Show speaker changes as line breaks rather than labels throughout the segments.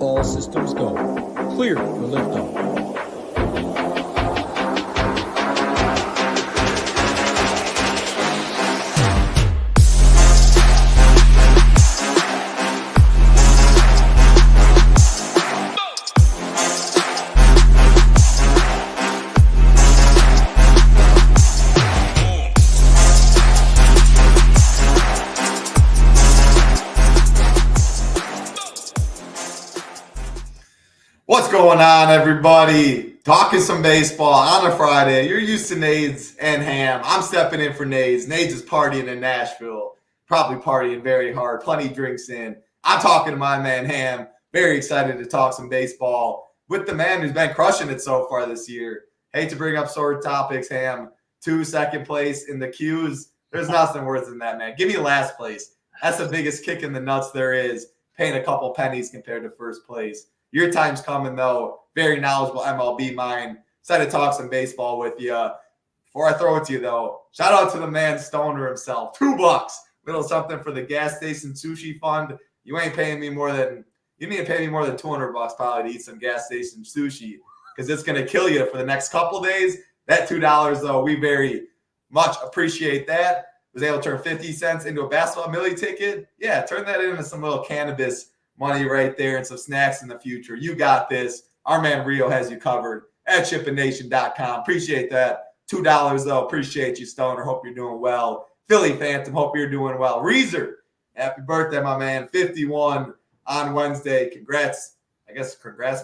All systems go. Clear for liftoff.
What's going on, everybody? Talking some baseball on a Friday. You're used to Nades and Ham. I'm stepping in for Nades. Nades is partying in Nashville. Probably partying very hard. Plenty drinks in. I'm talking to my man Ham. Very excited to talk some baseball with the man who's been crushing it so far this year. Hate to bring up sore topics, Ham. 2 second place in the queues. There's nothing worse than that, man. Give me last place. That's the biggest kick in the nuts there is. Paying a couple pennies compared to first place. Your time's coming, though. Very knowledgeable MLB mind. Excited to talk some baseball with you. Before I throw it to you, though, shout out to the man Stoner himself. $2. Little something for the gas station sushi fund. You ain't paying me more than – you need to pay me more than $200 probably to eat some gas station sushi because it's going to kill you for the next couple days. That $2, though, we very much appreciate that. Was able to turn 50 cents into a basketball millie ticket. Yeah, turn that into some little cannabis money right there and some snacks in the future. You got this. Our man Rio has you covered at SHIPITNation.com. Appreciate that. $2, though. Appreciate you, Stoner. Hope you're doing well. Philly Phantom, hope you're doing well. Reezer, happy birthday, my man. 51 on Wednesday. Congrats. Congrats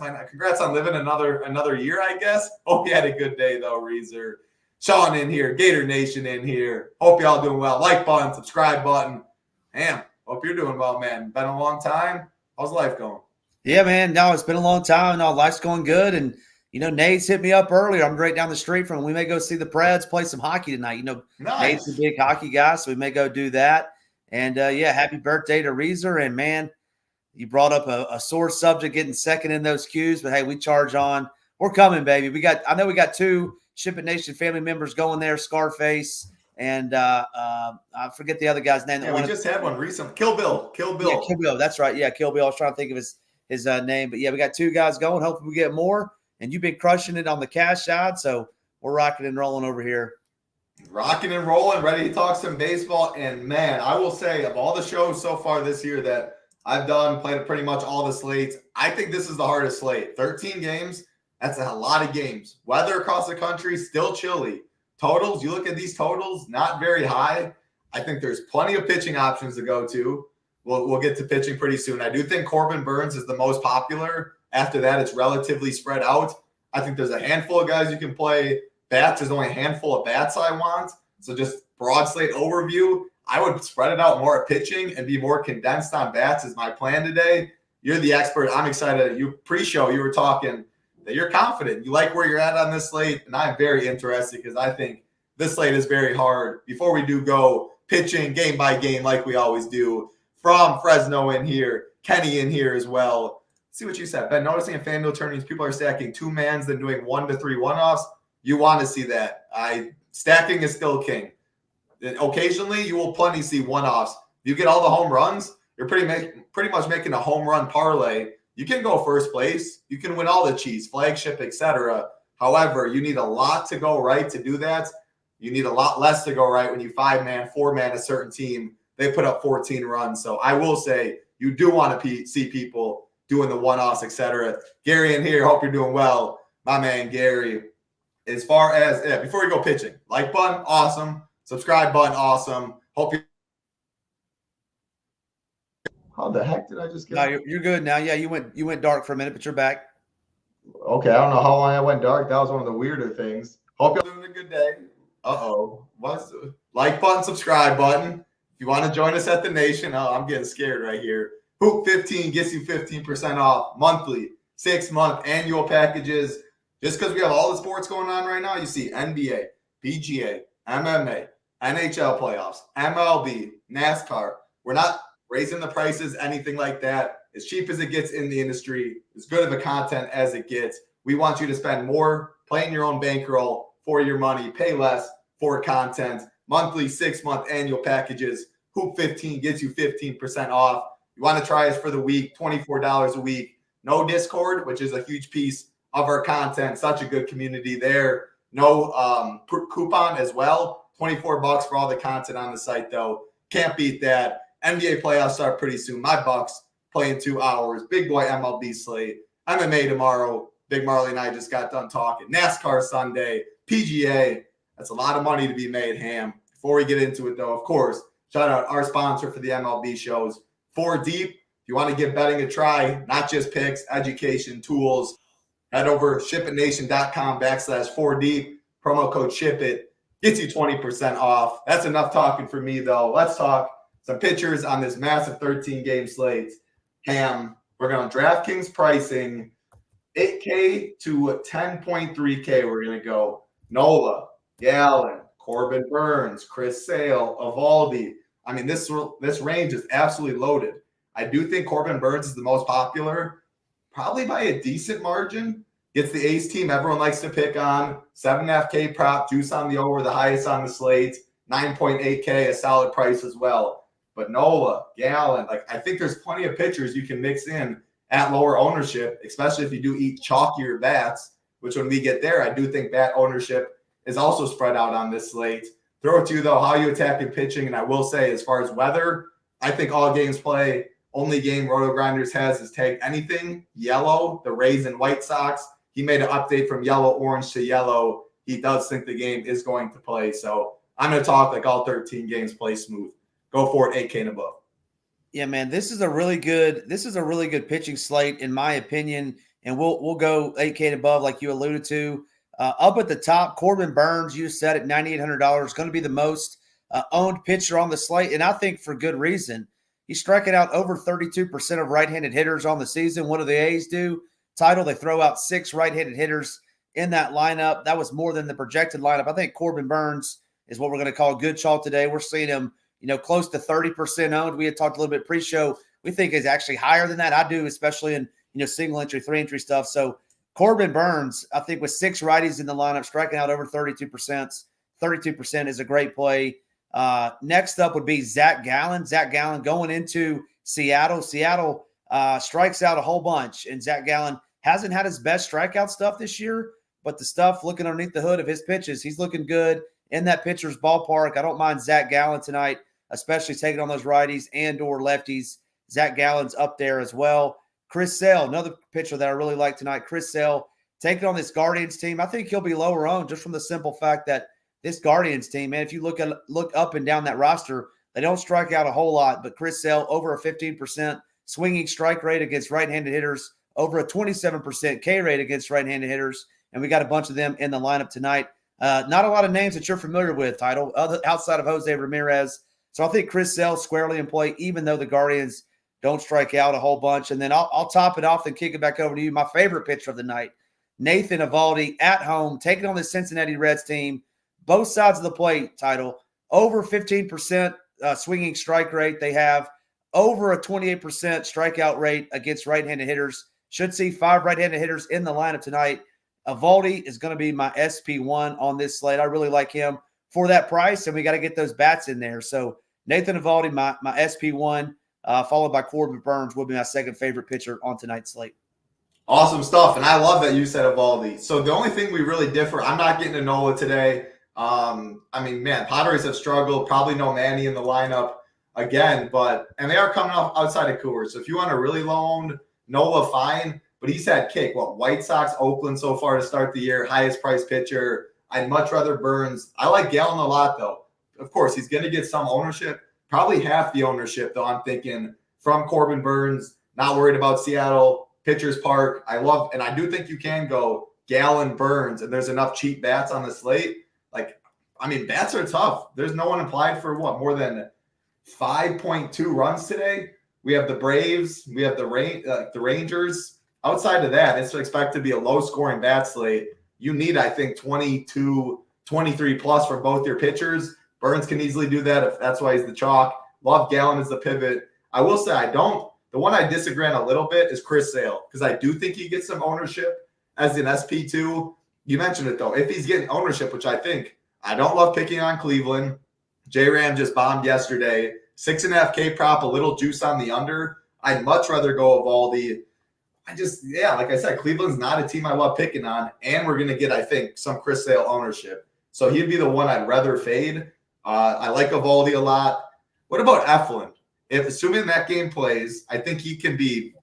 on living another year, I guess. Hope you had a good day, though, Reezer. Sean in here. Gator Nation in here. Hope y'all doing well. Like button, subscribe button. Damn, hope you're doing well, man. Been a long time. How's life going?
Yeah, man. No, it's been a long time. No, life's going good. And, Nate's hit me up earlier. I'm right down the street from him. We may go see the Preds play some hockey tonight.
Nice.
Nate's a big hockey guy, so we may go do that. And, happy birthday to Reezer. And, man, you brought up a sore subject, getting second in those queues. But, hey, we charge on. We're coming, baby. I know we got 2 SHIPIT Nation family members going there, Scarface. And I forget the other guy's name.
Yeah, we just had one recently. Kill Bill.
Yeah, Kill Bill. That's right. Yeah, Kill Bill. I was trying to think of his name. But, yeah, we got 2 guys going. Hopefully we get more. And you've been crushing it on the cash side. So we're rocking and rolling over here.
Rocking and rolling. Ready to talk some baseball. And, man, I will say of all the shows so far this year that I've done, played pretty much all the slates, I think this is the hardest slate. 13 games. That's a lot of games. Weather across the country, still chilly. Totals, you look at these totals, not very high. I think there's plenty of pitching options to go to. We'll get to pitching pretty soon. I do think Corbin Burns is the most popular. After that, it's relatively spread out. I think there's a handful of guys you can play. Bats, there's only a handful of bats I want. So just broad slate overview. I would spread it out more at pitching and be more condensed on bats is my plan today. You're the expert. I'm excited. You pre-show, you were talking that you're confident. You like where you're at on this slate, and I'm very interested because I think this slate is very hard. Before we do go pitching game by game like we always do, from Fresno in here, Kenny in here as well. Let's see what you said. Been noticing in FanDuel tournaments, people are stacking 2-mans, then doing 1 to 3 one-offs. You want to see that. Stacking is still king. Occasionally, you will plenty see one-offs. You get all the home runs, you're pretty much making a home run parlay. You can go first place. You can win all the cheese, flagship, etc. However, you need a lot to go right to do that. You need a lot less to go right when you 5-man, 4-man a certain team. They put up 14 runs. So I will say you do want to see people doing the one-offs, etc. Gary in here, hope you're doing well. My man Gary. As far as, before we go pitching, like button, awesome. Subscribe button, awesome. Hope you. How the heck did I just get?
No, you're good now. Yeah, you went dark for a minute, but you're back.
Okay, I don't know how long I went dark. That was one of the weirder things. Hope you're doing a good day. What's the like button, subscribe button? If you want to join us at the Nation, I'm getting scared right here. Hoop 15 gets you 15% off monthly, 6-month annual packages. Just because we have all the sports going on right now, you see NBA, PGA, MMA, NHL playoffs, MLB, NASCAR. We're not raising the prices, anything like that. As cheap as it gets in the industry, as good of a content as it gets. We want you to spend more, playing your own bankroll for your money, pay less for content. Monthly, 6-month annual packages. Hoop 15 gets you 15% off. You want to try us for the week, $24 a week. No Discord, which is a huge piece of our content. Such a good community there. No coupon as well. $24 for all the content on the site, though. Can't beat that. NBA playoffs start pretty soon. My Bucks play in 2 hours. Big boy MLB slate. MMA tomorrow. Big Marley and I just got done talking. NASCAR Sunday. PGA. That's a lot of money to be made, Ham. Before we get into it, though, of course, shout out our sponsor for the MLB shows, 4Deep. If you want to give betting a try, not just picks, education, tools, head over shipitnation.com/4Deep. Promo code SHIPIT gets you 20% off. That's enough talking for me, though. Let's talk some pitchers on this massive 13-game slate. Ham, we're going to DraftKings pricing, 8K to 10.3K. We're going to go Nola, Gallen, Corbin Burns, Chris Sale, Evaldi. I mean, this range is absolutely loaded. I do think Corbin Burns is the most popular, probably by a decent margin. Gets the ace team everyone likes to pick on. 7.5K prop, juice on the over, the highest on the slate. 9.8K, a solid price as well. But Nola, Gallen, I think there's plenty of pitchers you can mix in at lower ownership, especially if you do eat chalkier bats, which when we get there, I do think bat ownership is also spread out on this slate. Throw it to you, though, how you attack in pitching. And I will say, as far as weather, I think all games play. Only game Roto Grinders has is tag anything yellow, the Rays and White Sox. He made an update from yellow-orange to yellow. He does think the game is going to play. So I'm going to talk like all 13 games play smooth. Go for it, 8K and above.
Yeah, man, this is a really good pitching slate, in my opinion. And we'll go 8K and above, like you alluded to. Up at the top, Corbin Burns, you said at $9,800, going to be the most owned pitcher on the slate. And I think for good reason. He's striking out over 32% of right-handed hitters on the season. What do the A's do? Title, they throw out 6 right-handed hitters in that lineup. That was more than the projected lineup. I think Corbin Burns is what we're going to call good chalk today. We're seeing him, close to 30% owned. We had talked a little bit pre-show. We think is actually higher than that. I do, especially in, single entry, 3-entry stuff. So Corbin Burns, I think with 6 righties in the lineup, striking out over 32%. 32% is a great play. Next up would be Zach Gallen. Zach Gallen going into Seattle. Seattle strikes out a whole bunch, and Zach Gallen hasn't had his best strikeout stuff this year, but the stuff looking underneath the hood of his pitches, he's looking good in that pitcher's ballpark. I don't mind Zach Gallen tonight, especially taking on those righties and or lefties. Zach Gallen's up there as well. Chris Sale, another pitcher that I really like tonight. Chris Sale taking on this Guardians team. I think he'll be lower owned just from the simple fact that this Guardians team, man, if you look up and down that roster, they don't strike out a whole lot, but Chris Sale over a 15% swinging strike rate against right-handed hitters, over a 27% K rate against right-handed hitters, and we got a bunch of them in the lineup tonight. Not a lot of names that you're familiar with, Title, outside of Jose Ramirez. So I think Chris Sale squarely in play, even though the Guardians don't strike out a whole bunch. And then I'll top it off and kick it back over to you. My favorite pitcher of the night, Nathan Evaldi at home, taking on the Cincinnati Reds team. Both sides of the plate, Title, over 15% swinging strike rate. They have over a 28% strikeout rate against right-handed hitters. Should see 5 right-handed hitters in the lineup tonight. Evaldi is going to be my SP1 on this slate. I really like him for that price, and we got to get those bats in there. So Nathan Evaldi, my SP1, followed by Corbin Burns, will be my second favorite pitcher on tonight's slate.
Awesome stuff, and I love that you said Evaldi. So the only thing we really differ, I'm not getting to Nola today. Padres have struggled. Probably no Manny in the lineup again, and they are coming off outside of Coors. So if you want a really low-owned Nola, fine. But he's had kick. White Sox, Oakland so far to start the year, highest price pitcher. I'd much rather Burns. I like Gallen a lot, though. Of course, he's going to get some ownership, probably half the ownership, though, I'm thinking, from Corbin Burns. Not worried about Seattle, Pitchers Park. And I do think you can go Gallen, Burns, and there's enough cheap bats on the slate. Bats are tough. There's no one implied for more than 5.2 runs today. We have the Braves. We have the Rangers. Outside of that, it's expected to be a low-scoring bat slate. You need, I think, 22, 23 plus for both your pitchers. Burns can easily do that if that's why he's the chalk. Love Gallen as the pivot. I will say the one I disagree on a little bit is Chris Sale, because I do think he gets some ownership as an SP2. You mentioned it, though. If he's getting ownership, which I don't love picking on Cleveland. J-Ram just bombed yesterday. 6.5K prop, a little juice on the under. I'd much rather go Evaldi. like I said, Cleveland's not a team I love picking on, and we're going to get, I think, some Chris Sale ownership. So he'd be the one I'd rather fade. I like Eovaldi a lot. What about Eflin? If assuming that game plays, I think he can be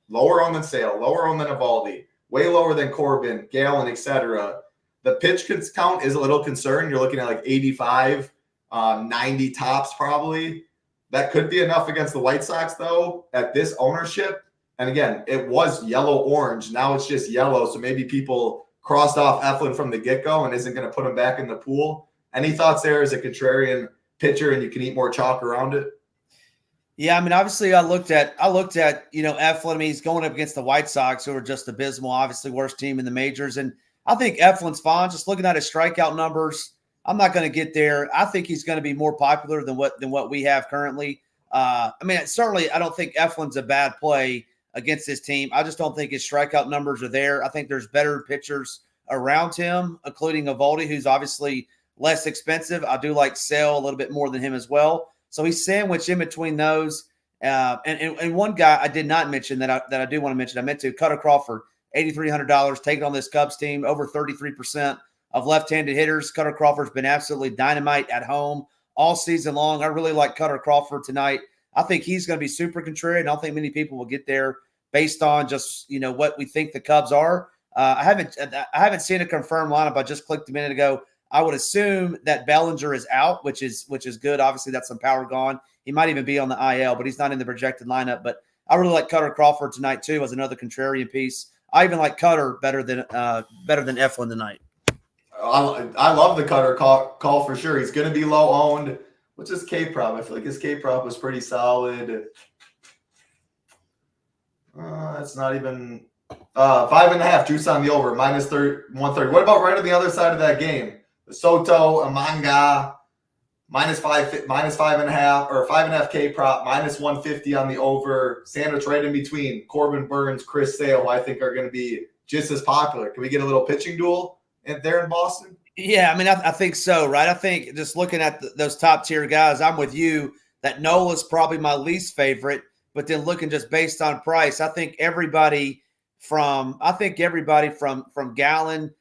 lower on than Sale, lower on than Eovaldi, way lower than Corbin, Gallen, etc. The pitch count is a little concerned. You're looking at like 85, 90 tops probably. That could be enough against the White Sox, though, at this ownership. And again, it was yellow-orange. Now it's just yellow, so maybe people crossed off Eflin from the get-go and isn't going to put him back in the pool. Any thoughts there as a contrarian pitcher and you can eat more chalk around it?
Yeah, I mean, obviously I looked at, Eflin. I mean, he's going up against the White Sox, who are just abysmal, obviously worst team in the majors. And I think Eflin's fine. Just looking at his strikeout numbers, I'm not going to get there. I think he's going to be more popular than what we have currently. I mean, certainly I don't think Eflin's a bad play against this team. I just don't think his strikeout numbers are there. I think there's better pitchers around him, including Eovaldi, who's obviously less expensive. I do like Sale a little bit more than him as well. So he's sandwiched in between those. And one guy I did not mention that I do want to mention, I meant to, Cutter Crawford, $8,300, taking on this Cubs team, over 33% of left-handed hitters. Cutter Crawford's been absolutely dynamite at home all season long. I really like Cutter Crawford tonight. I think he's going to be super contrarian. I don't think many people will get there based on just, what we think the Cubs are. I haven't seen a confirmed lineup. I just clicked a minute ago. I would assume that Bellinger is out, which is good. Obviously, that's some power gone. He might even be on the IL, but he's not in the projected lineup. But I really like Cutter Crawford tonight too as another contrarian piece. I even like Cutter better than Eflin tonight.
I love the Cutter call for sure. He's going to be low owned. What's his K prop? I feel like his K prop was pretty solid. It's not even 5.5. Juice on the over, minus 130. What about right on the other side of that game? Soto, Amanga, minus 5.5 or 5.5 K prop, minus 150 on the over. Sandwich right in between Corbin Burns, Chris Sale, who I think are going to be just as popular. Can we get a little pitching duel there in Boston?
Yeah, I mean, I think so, right? I think just looking at those top tier guys, I'm with you that Nola's probably my least favorite. But then looking just based on price, I think everybody from Gallen,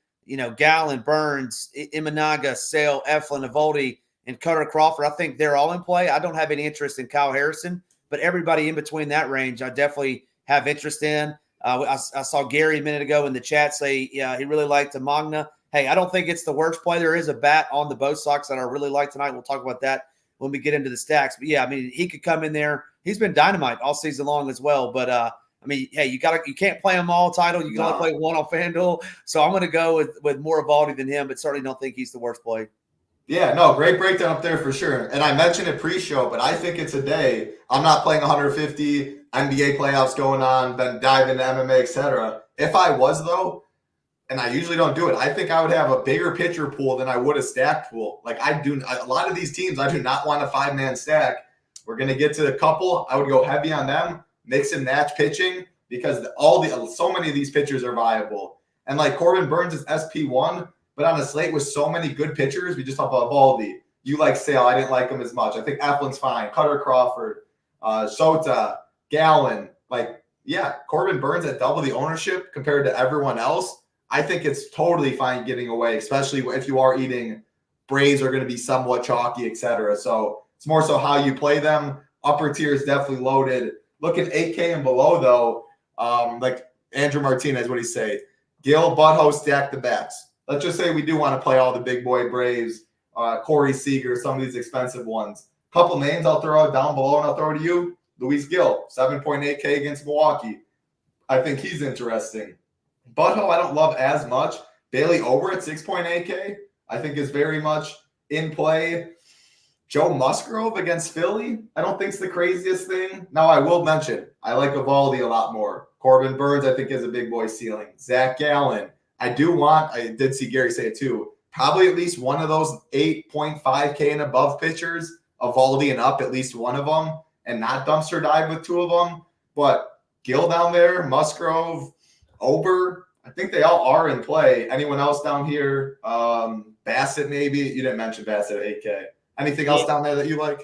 Gallen, Burns, Imanaga, Sale, Eflin, Eovaldi, and Cutter Crawford, I think they're all in play. I don't have any interest in Kyle Harrison, but everybody in between that range, I definitely have interest in. I saw Gary a minute ago in the chat say he really liked Amagna. Hey, I don't think it's the worst play. There is a bat on the Bo Sox that I really like tonight. We'll talk about that when we get into the stacks. But yeah, I mean, he could come in there. He's been dynamite all season long as well. But I mean, hey, you can't play them all title. You can only play one on FanDuel. So I'm going to go with more Eovaldi than him, but certainly don't think he's the worst play.
Yeah, no, great breakdown up there for sure. And I mentioned it pre-show, but I think it's a day. I'm not playing 150 NBA playoffs going on, then dive into MMA, etc. If I was, though, and I usually don't do it, I think I would have a bigger pitcher pool than I would a stack pool. Like a lot of these teams, I do not want a 5-man stack. We're going to get to a couple. I would go heavy on them, mix and match pitching, because so many of these pitchers are viable. And like Corbin Burns is SP1, but on a slate with so many good pitchers, we just talked about Eovaldi. You like Sale. I didn't like him as much. I think Eflin's fine. Cutter Crawford, Sota, Gallen. Corbin Burns at double the ownership compared to everyone else. I think it's totally fine getting away, especially if you are eating Braves are going to be somewhat chalky, etc. So it's more so how you play them. Upper tier is definitely loaded. Look at 8K and below, though. Like Andrew Martinez, what do you say? Gil, Butthole, stack the bats. Let's just say we do want to play all the big boy Braves, Corey Seager, some of these expensive ones. Couple names I'll throw out down below, and I'll throw to you. Luis Gil, 7.8K against Milwaukee. I think he's interesting. Butthole I don't love as much. Bailey Ober at 6.8K I think is very much in play. Joe Musgrove against Philly, I don't think it's the craziest thing. Now, I will mention, I like Eovaldi a lot more. Corbin Burns, I think, is a big boy ceiling. Zach Gallen. I did see Gary say it too, probably at least one of those 8.5K and above pitchers, Eovaldi and up, at least one of them, and not dumpster dive with two of them. But Gil down there, Musgrove, Ober, I think they all are in play. Anyone else down here? Bassett, maybe? You didn't mention Bassett at 8K. Anything else down there that you like?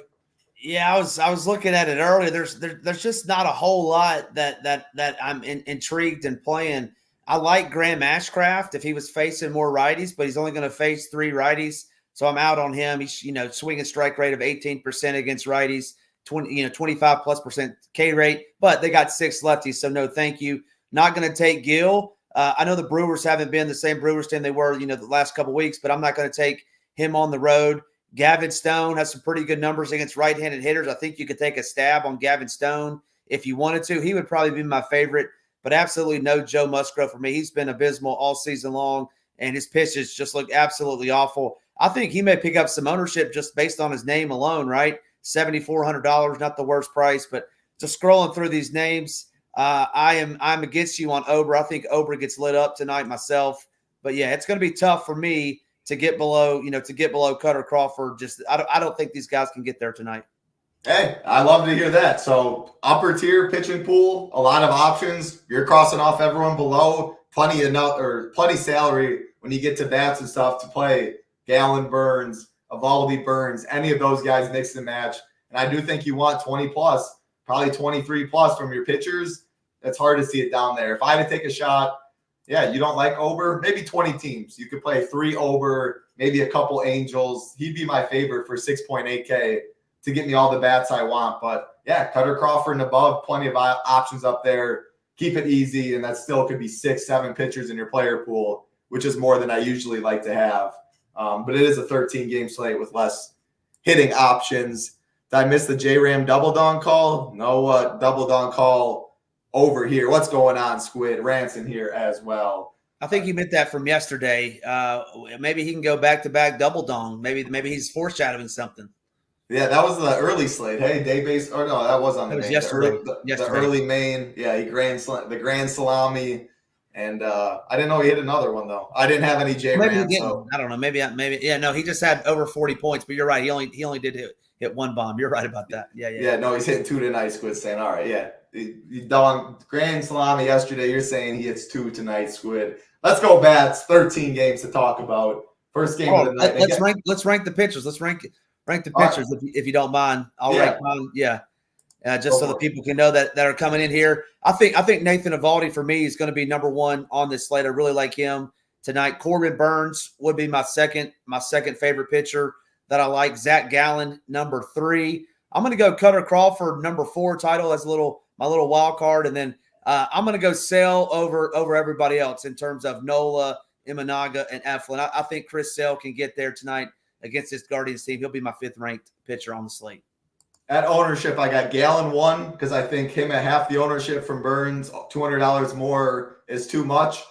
Yeah, I was looking at it earlier. There's just not a whole lot that I'm intrigued in playing. I like Graham Ashcraft if he was facing more righties, but he's only going to face 3 righties, so I'm out on him. He's swinging strike rate of 18% against righties, 25+% K rate, but they got 6 lefties, so no, thank you. Not going to take Gill. I know the Brewers haven't been the same Brewers team they were the last couple of weeks, but I'm not going to take him on the road. Gavin Stone has some pretty good numbers against right-handed hitters. I think you could take a stab on Gavin Stone if you wanted to. He would probably be my favorite, but absolutely no Joe Musgrove for me. He's been abysmal all season long, and his pitches just look absolutely awful. I think he may pick up some ownership just based on his name alone, right? $7,400, not the worst price, but just scrolling through these names, I'm against you on Ober. I think Ober gets lit up tonight myself, but yeah, it's going to be tough for me to get below Cutter Crawford. I don't think these guys can get there tonight.
Hey, I love to hear that. So upper tier pitching pool, a lot of options. You're crossing off everyone below. Plenty salary when you get to bats and stuff to play Gallon Burns, Evaldi Burns, any of those guys mix and match. And I do think you want 20 plus, probably 23 plus from your pitchers. It's hard to see it down there. If I had to take a shot, yeah, you don't like Ober, maybe 20 teams. You could play 3 Ober, maybe a couple Angels. He'd be my favorite for 6.8K to get me all the bats I want. But yeah, Cutter Crawford and above, plenty of options up there. Keep it easy, and that still could be 6-7 pitchers in your player pool, which is more than I usually like to have. But it is a 13-game slate with less hitting options. Did I miss the J-Ram double dong call? No double dong call over here. What's going on, Squid? Ranson here as well.
I think you meant that from yesterday. Maybe he can go back-to-back double dong. Maybe he's foreshadowing something.
Yeah, that was the early slate. Hey, day base. Oh no, that was on the main.
Yesterday.
The early main. Yeah, the grand salami, and I didn't know he hit another one though. I didn't have any J-Ram. So.
I don't know. Maybe. Yeah, no, he just had over 40 points. But you're right. He only did hit one bomb. You're right about that. Yeah.
No, he's hitting 2 tonight. Squid saying, all right, yeah. You grand salami yesterday. You're saying he hits 2 tonight, Squid. Let's go bats. 13 games to talk about. First game of the night.
Let's rank the pitchers. Let's rank the pitchers if you don't mind. I'll rank mine. Yeah. Just so the people can know that are coming in here. I think Nathan Evaldi for me is going to be number 1 on this slate. I really like him tonight. Corbin Burns would be my second favorite pitcher that I like. Zach Gallen, number 3. I'm going to go Cutter Crawford, number 4 title as my little wild card. And then I'm going to go Sale over everybody else in terms of Nola, Imanaga, and Eflin. I think Chris Sale can get there tonight against this Guardians team. He'll be my 5th ranked pitcher on the slate.
At ownership, I got Gallen 1 because I think him at half the ownership from Burns, $200 more is too much.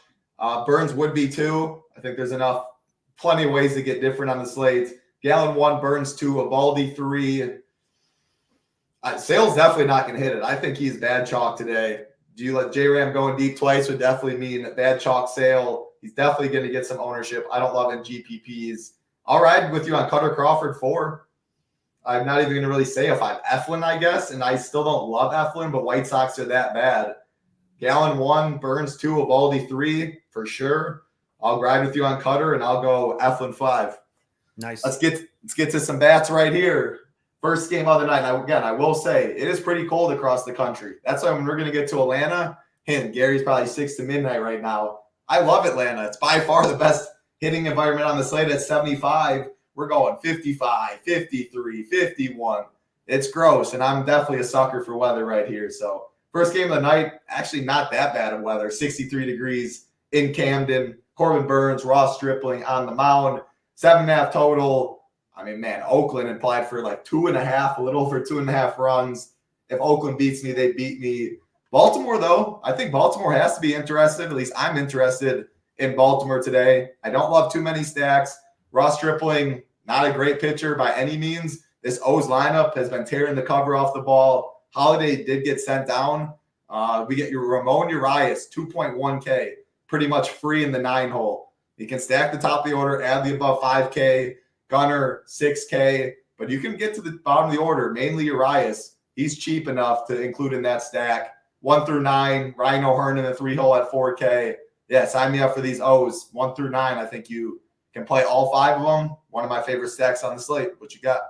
Burns would be 2. I think there's plenty of ways to get different on the slate. Gallen 1, Burns 2, Evaldi 3. Sale's definitely not going to hit it. I think he's bad chalk today. Do you let J-Ram going deep twice would definitely mean bad chalk Sale. He's definitely going to get some ownership. I don't love in GPPs. I'll ride with you on Cutter Crawford 4. I'm not even going to really say if I'm Eflin, I guess, and I still don't love Eflin, but White Sox are that bad. Gallen 1, Burns 2, Evaldi 3 for sure. I'll ride with you on Cutter, and I'll go Eflin 5.
Nice.
Let's get to some bats right here. First game of the night. Now, again, I will say it is pretty cold across the country. That's why when we're going to get to Atlanta, Gary's probably 6 to midnight right now. I love Atlanta. It's by far the best hitting environment on the slate at 75. We're going 55, 53, 51. It's gross, and I'm definitely a sucker for weather right here. So first game of the night, actually not that bad of weather. 63 degrees in Camden. Corbin Burns, Ross Stripling on the mound. 7.5 total. I mean, man, Oakland implied for like 2.5, a little over 2.5 runs. If Oakland beats me, they beat me. Baltimore, though, I think Baltimore has to be interested. At least I'm interested in Baltimore today. I don't love too many stacks. Ross Stripling, not a great pitcher by any means. This O's lineup has been tearing the cover off the ball. Holiday did get sent down. We get your Ramon Urias, 2.1K, pretty much free in the 9-hole. You can stack the top of the order, add the above 5K. Gunner, 6K. But you can get to the bottom of the order, mainly Urias. He's cheap enough to include in that stack. 1 through 9, Ryan O'Hearn in the 3-hole at 4K. Yeah, sign me up for these O's. 1 through 9, I think you can play all 5 of them. One of my favorite stacks on the slate. What you got?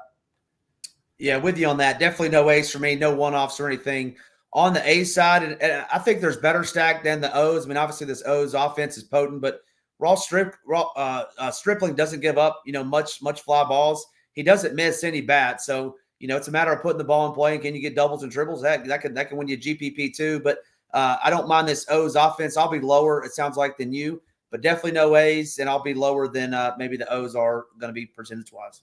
Yeah, with you on that. Definitely no ace for me, no one-offs or anything on the A side. And I think there's better stack than the O's. I mean, obviously this O's offense is potent, but Stripling doesn't give up, much fly balls. He doesn't miss any bats. So, it's a matter of putting the ball in play. And can you get doubles and triples? That can win you GPP too. But I don't mind this O's offense. I'll be lower, it sounds like, than you, but definitely no A's, and I'll be lower than maybe the O's are going to be percentage-wise.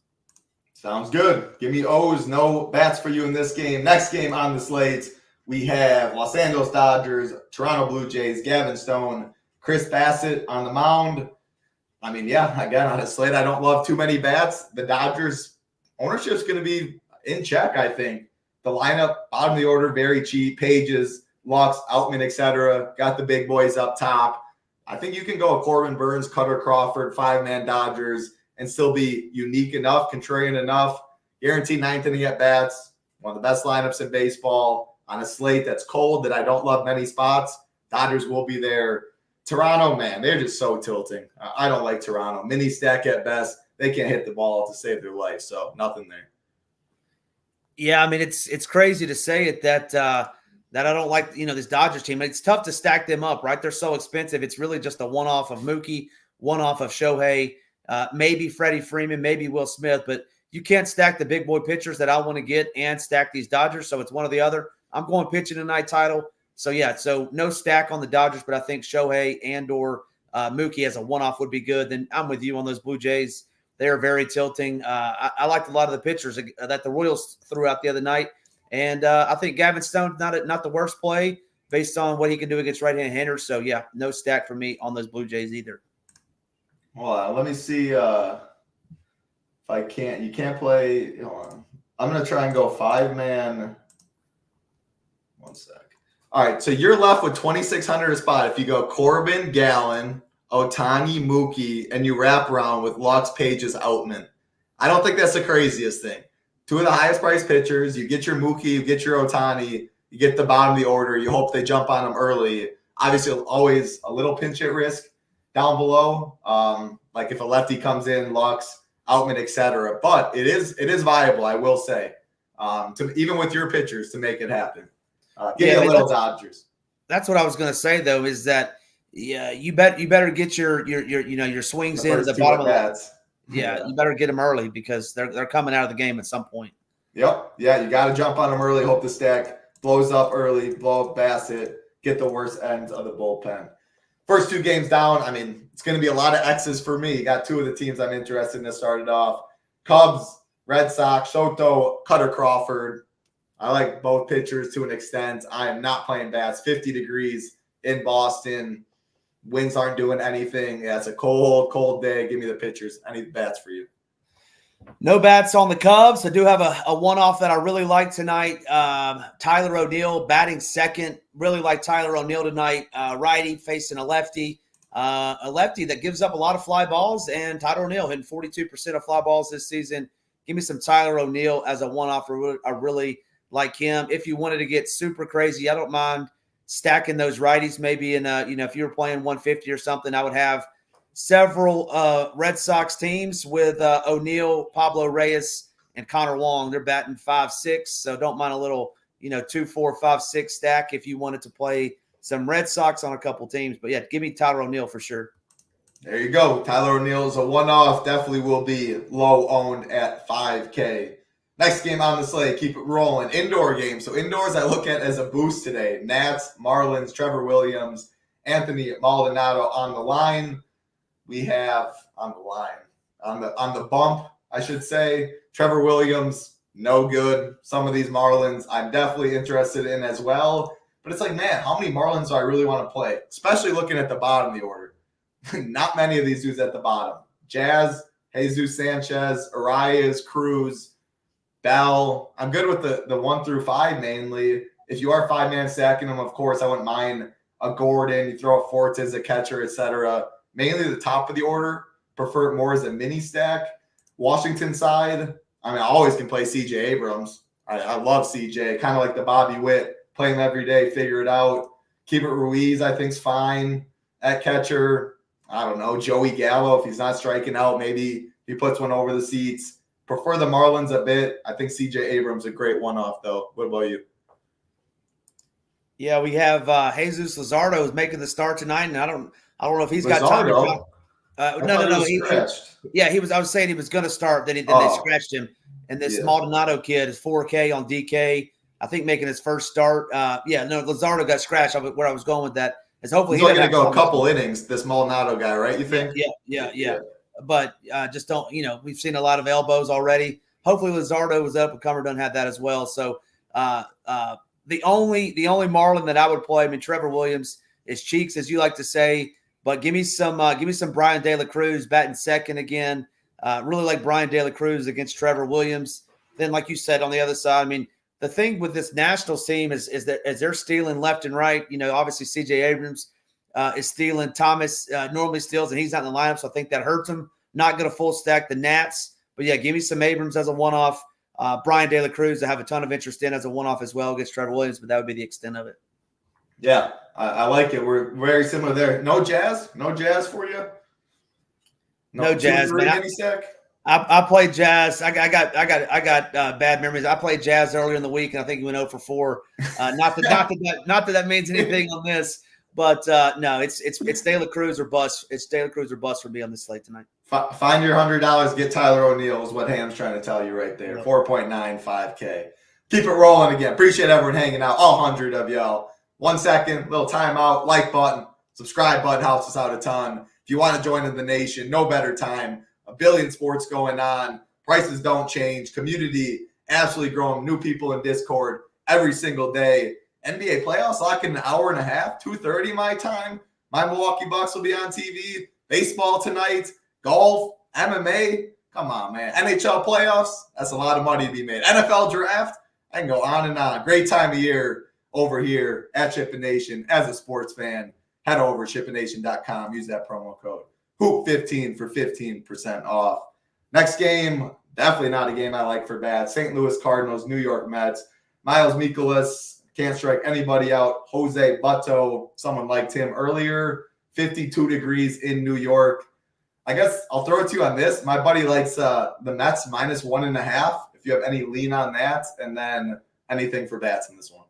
Sounds good. Give me O's, no bats for you in this game. Next game on the slate, we have Los Angeles Dodgers, Toronto Blue Jays, Gavin Stone, Chris Bassett on the mound. I mean, yeah, again, on a slate, I don't love too many bats. The Dodgers ownership is going to be in check, I think. The lineup, bottom of the order, very cheap. Pages, Lux, Outman, etc. Got the big boys up top. I think you can go Corbin Burns, Cutter Crawford, 5-man Dodgers, and still be unique enough, contrarian enough. Guaranteed ninth inning at bats. One of the best lineups in baseball on a slate that's cold that I don't love many spots. Dodgers will be there. Toronto, man, they're just so tilting. I don't like Toronto. Mini stack at best. They can't hit the ball to save their life, so nothing there.
Yeah, I mean, it's crazy to say it that I don't like, this Dodgers team. It's tough to stack them up, right? They're so expensive. It's really just a one-off of Mookie, one-off of Shohei, maybe Freddie Freeman, maybe Will Smith, but you can't stack the big boy pitchers that I want to get and stack these Dodgers, so it's one or the other. I'm going pitching tonight title. So, yeah, so no stack on the Dodgers, but I think Shohei and or Mookie as a one-off would be good. Then I'm with you on those Blue Jays. They are very tilting. I liked a lot of the pitchers that the Royals threw out the other night. And I think Gavin Stone's not the worst play based on what he can do against right-handed hitters. So, yeah, no stack for me on those Blue Jays either.
Well, let me see if I can't. You can't play. Hold on. I'm going to try and go 5-man. One sec. All right, so you're left with 2,600 a spot. If you go Corbin, Gallen, Ohtani, Mookie, and you wrap around with Lux, Pages, Outman. I don't think that's the craziest thing. Two of the highest priced pitchers. You get your Mookie, you get your Ohtani, you get the bottom of the order. You hope they jump on them early. Obviously, always a little pinch hit risk down below. Like if a lefty comes in, Lux, Outman, etc. But it is viable, I will say, to even with your pitchers to make it happen. Give me a little Dodgers.
That's what I was going to say though, is that you better get your swings in at the bottom of that. Yeah, you better get them early because they're coming out of the game at some point.
Yep. Yeah, you got to jump on them early. Hope the stack blows up early, blow up Bassett, get the worst ends of the bullpen. First two games down, I mean, it's going to be a lot of X's for me. You got two of the teams I'm interested in to start it off. Cubs, Red Sox, Soto, Cutter Crawford. I like both pitchers to an extent. I am not playing bats. 50 degrees in Boston. Winds aren't doing anything. Yeah, it's a cold, cold day. Give me the pitchers. I need bats for you.
No bats on the Cubs. I do have a one-off that I really like tonight. Tyler O'Neill batting second. Really like Tyler O'Neill tonight. Righty facing a lefty. A lefty that gives up a lot of fly balls, and Tyler O'Neill hitting 42% of fly balls this season. Give me some Tyler O'Neill as a one-off. I really like him. If you wanted to get super crazy, I don't mind stacking those righties. Maybe in if you were playing 150 or something, I would have several Red Sox teams with O'Neill, Pablo Reyes, and Connor Wong. They're batting 5-6, so don't mind a little 2, 4, 5, 6 stack if you wanted to play some Red Sox on a couple teams. But yeah, give me Tyler O'Neill for sure.
There you go. Tyler O'Neill is a one-off. Definitely will be low owned at 5K. Next game on the slate, keep it rolling. Indoor game. So indoors I look at as a boost today. Nats, Marlins, Trevor Williams, Anthony Maldonado on the line. We have on the bump, I should say. Trevor Williams, no good. Some of these Marlins I'm definitely interested in as well. But it's like, man, how many Marlins do I really want to play? Especially looking at the bottom of the order. Not many of these dudes at the bottom. Jazz, Jesus Sanchez, Arias, Cruz, Bell. I'm good with the 1 through 5 mainly. If you are 5-man stacking them, of course, I wouldn't mind a Gordon. You throw a Fortes, a catcher, etc. Mainly the top of the order. Prefer it more as a mini stack. Washington side, I mean, I always can play CJ Abrams. I love CJ. Kind of like the Bobby Witt. Play him every day, figure it out. Keep it Ruiz, I think, is fine. At catcher, I don't know. Joey Gallo, if he's not striking out, maybe he puts one over the seats. prefer the Marlins a bit. I think CJ Abrams a great one-off, though. What about you?
Yeah, we have Jesus Luzardo is making the start tonight, and I don't know if he's got time to
Luzardo?
No.
He
I was saying he was going to start, then they scratched him. And this Maldonado kid is 4K on DK. I think making his first start. Luzardo got scratched. Where I was going with that is hopefully
he's only going to go a couple innings. This Maldonado guy, right? You think?
Yeah. But just don't. We've seen a lot of elbows already. Hopefully Luzardo was up and Comer doesn't have that as well. So the only Marlin that I would play, I mean, Trevor Williams is cheeks, as you like to say. But give me some Brian De La Cruz batting second again. Really like Brian De La Cruz against Trevor Williams. Then, like you said, on the other side, I mean, the thing with this Nationals team is that as they're stealing left and right, obviously CJ Abrams is stealing. Thomas normally steals, and he's not in the lineup, so I think that hurts him. Not going to full stack the Nats. But, yeah, give me some Abrams as a one-off. Brian De La Cruz I have a ton of interest in as a one-off as well against Trevor Williams, but that would be the extent of it.
Yeah, I like it. We're very similar there. No Jazz for you?
No Jazz, man. I played Jazz. I got bad memories. I played Jazz earlier in the week, and I think he went 0 for 4. Not that means anything on this, but no, it's De La Cruz or bust. It's De La Cruz or bust for me on this slate tonight.
Find your $100. Get Tyler O'Neill is what Ham's trying to tell you right there. 4.95K. Keep it rolling again. Appreciate everyone hanging out. All 100 of y'all. 1 second, little timeout. Like button, subscribe button helps us out a ton. If you want to join in the nation, no better time. 1 billion sports going on. Prices don't change. Community absolutely growing. New people in Discord every single day. NBA playoffs like in an hour and a half, 2:30 my time. My Milwaukee Bucks will be on TV. Baseball tonight. Golf. MMA. Come on, man. NHL playoffs. That's a lot of money to be made. NFL draft. I can go on and on. Great time of year over here at SHIPIT Nation. As a sports fan, head over to SHIPITNation.com. Use that promo code HOOP15 for 15% off. Next game, definitely not a game I like for bad. St. Louis Cardinals, New York Mets. Miles Mikolas can't strike anybody out. Jose Butto, someone liked him earlier. 52 degrees in New York. I guess I'll throw it to you on this. My buddy likes the Mets -1.5. If you have any lean on that, and then anything for bats in this one.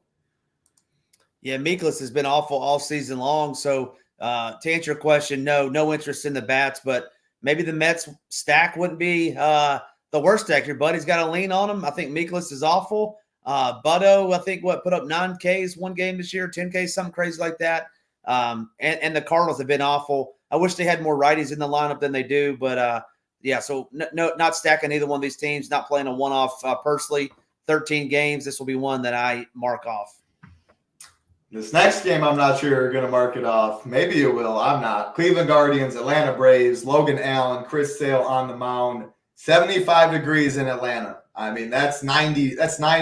Yeah, Mikolas has been awful all season long. So to answer your question, no interest in the bats, but maybe the Mets stack wouldn't be the worst stack. Your buddy's got a lean on him. I think Mikolas is awful. Butto, I think put up 9 Ks one game this year, 10 Ks, something crazy like that. And the Cardinals have been awful. I wish they had more righties in the lineup than they do, but so no, not stacking either one of these teams, not playing a one-off personally. 13 games. This will be one that I mark off.
This next game, I'm not sure you're going to mark it off. Maybe you will. I'm not. Cleveland Guardians, Atlanta Braves, Logan Allen, Chris Sale on the mound. 75 degrees in Atlanta. I mean, that's 90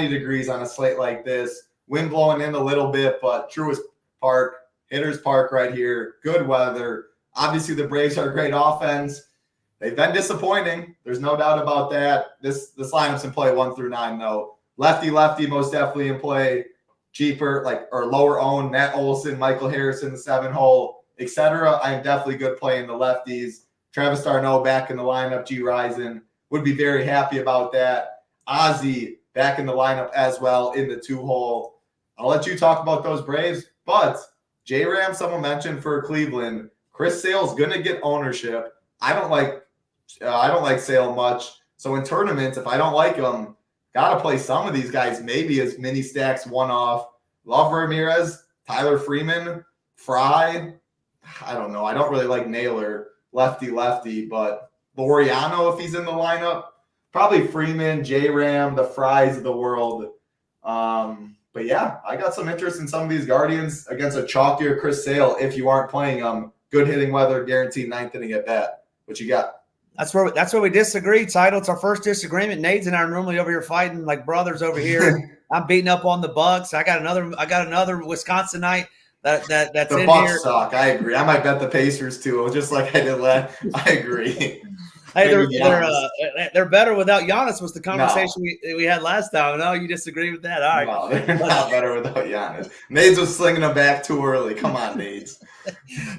degrees on a slate like this. Wind blowing in a little bit, but Truist Park, Hitters Park right here. Good weather. Obviously, the Braves are a great offense. They've been disappointing. There's no doubt about that. This lineup's in play 1 through 9, though. Lefty, most definitely in play. Cheaper, or lower owned, Matt Olson, Michael Harrison, the 7-hole, etc. I am definitely good playing the lefties. Travis d'Arnaud back in the lineup. G. Rison would be very happy about that. Ozzie back in the lineup as well in the 2-hole. I'll let you talk about those Braves, but J-Ram, someone mentioned for Cleveland. Chris Sale's gonna get ownership. I don't like Sale much. So in tournaments, if I don't like him, gotta play some of these guys maybe as mini stacks one-off. Love Ramirez, Tyler Freeman, Fry. I don't know. I don't really like Naylor, lefty, but Laureano, if he's in the lineup. Probably Freeman, J-Ram, the Fries of the world. But yeah, I got some interest in some of these Guardians against a chalkier Chris Sale if you aren't playing them. Good hitting weather, guaranteed 9th inning at bat. What you got? That's
where we disagree, Title. It's our first disagreement. Nades and I are normally over here fighting like brothers over here. I'm beating up on the Bucks. I got another Wisconsinite that's the in
Bucks
here.
Suck. I agree. I might bet the Pacers too, just like I did last. I agree.
Hey, they're better without Giannis. Was the conversation we had last time? No, you disagree with that? All right.
No, they're not better without Giannis. Nades was slinging them back too early. Come on, Nades.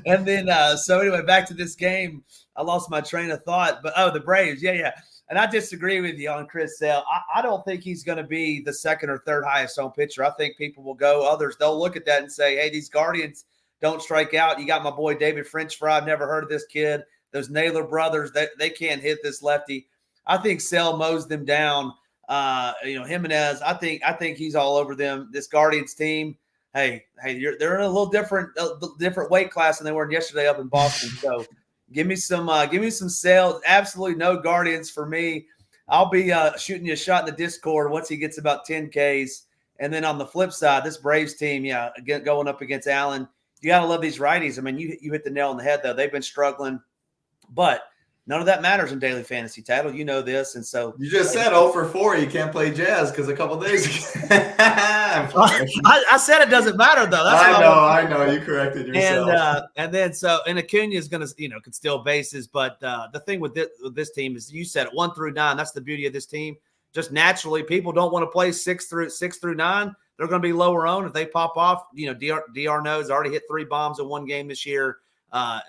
And then, so anyway, back to this game. I lost my train of thought. But, the Braves. Yeah. and I disagree with you on Chris Sale. I don't think he's going to be the second or third highest owned pitcher. I think people will go others. They'll look at that and say, hey, these Guardians don't strike out. You got my boy David French Fry. I've never heard of this kid. Those Naylor brothers, they can't hit this lefty. I think Sale mows them down. Jimenez, I think he's all over them. This Guardians team, they're in a little different weight class than they were yesterday up in Boston. So give me some Sale. Absolutely no Guardians for me. I'll be shooting you a shot in the Discord once he gets about 10 Ks. And then on the flip side, this Braves team, again, going up against Allen, you got to love these righties. I mean, you hit the nail on the head, though. They've been struggling, but none of that matters in daily fantasy title. You know this. And so
you just said 0 for 4. You can't play Jazz because a couple days ago.
I said it doesn't matter, though. That's
I know. You corrected yourself.
And then Acuna is going to, can steal bases. But the thing with this team is you said it 1 through 9. That's the beauty of this team. Just naturally, people don't want to play 6 through 9. They're going to be lower owned if they pop off. DR knows already hit 3 bombs in one game this year.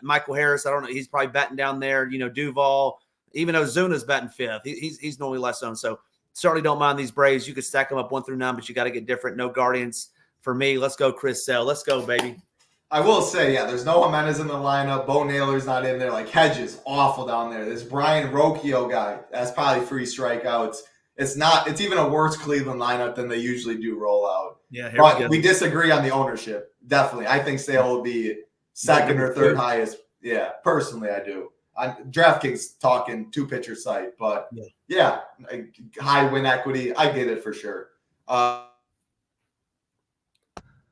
Michael Harris, I don't know. He's probably batting down there. Duval, even Ozuna's batting 5th. He's normally less owned. So certainly don't mind these Braves. You could stack them up 1 through 9, but you got to get different. No Guardians for me. Let's go, Chris Sale. Let's go, baby.
I will say, there's no Jimenez in the lineup. Bo Naylor's not in there. Like Hedges, awful down there. This Brian Rocchio guy, that's probably 3 strikeouts. It's even a worse Cleveland lineup than they usually do roll out.
Yeah,
but we disagree on the ownership. Definitely. I think Sale will be second or third highest. Yeah, personally, I do. DraftKings talking 2-pitcher site, but high win equity. I get it for sure.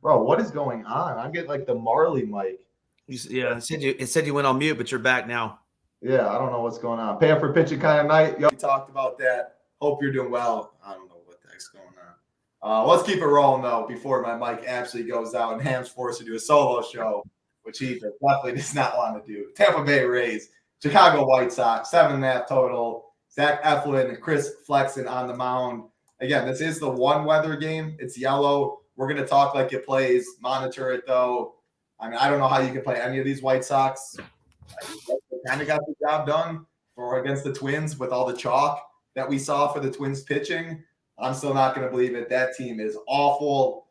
Bro, what is going on? I'm getting like the Marley mic.
It said you went on mute, but you're back now.
Yeah, I don't know what's going on. Paying for pitching kind of night. We talked about that. Hope you're doing well. I don't know what the heck's going on. Let's keep it rolling, though, before my mic absolutely goes out and Ham's forced to do a solo show, which he definitely does not want to do. Tampa Bay Rays, Chicago White Sox, 7.5 total. Zach Eflin and Chris Flexen on the mound. Again, this is the one weather game. It's yellow. We're going to talk like it plays. Monitor it, though. I mean, I don't know how you can play any of these White Sox. They kind of got the job done against the Twins with all the chalk that we saw for the Twins pitching. I'm still not going to believe it. That team is awful.